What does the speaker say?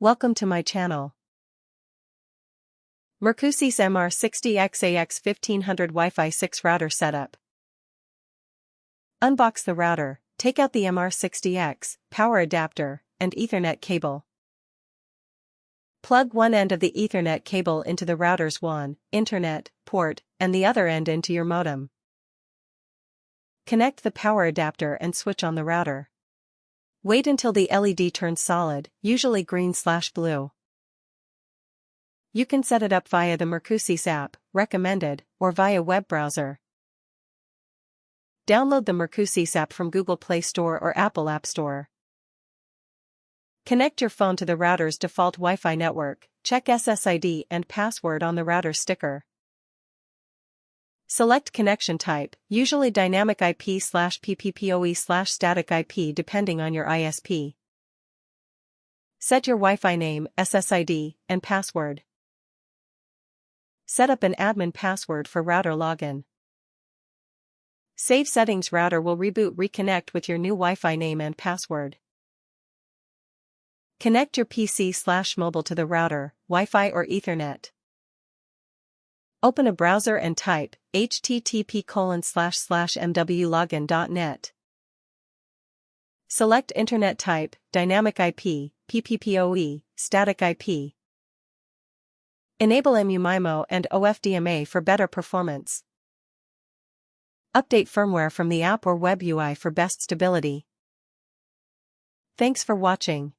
Welcome to my channel. Mercusys MR60X AX1500 Wi-Fi 6 router setup. Unbox the router, take out the MR60X, power adapter, and Ethernet cable. Plug one end of the Ethernet cable into the router's WAN, internet, port, and the other end into your modem. Connect the power adapter and switch on the router. Wait until the LED turns solid, usually green/blue. You can set it up via the Mercusys app, recommended, or via web browser. Download the Mercusys app from Google Play Store or Apple App Store. Connect your phone to the router's default Wi-Fi network, check SSID and password on the router sticker. Select connection type, usually dynamic IP/PPPoE/static IP depending on your ISP. Set your Wi-Fi name, SSID, and password. Set up an admin password for router login. Save settings. Router will reconnect with your new Wi-Fi name and password. Connect your PC/mobile to the router, Wi-Fi or Ethernet. Open a browser and type http://mwlogin.net. Select Internet type, Dynamic IP, PPPoE, Static IP. Enable MU-MIMO and OFDMA for better performance. Update firmware from the app or web UI for best stability. Thanks for watching.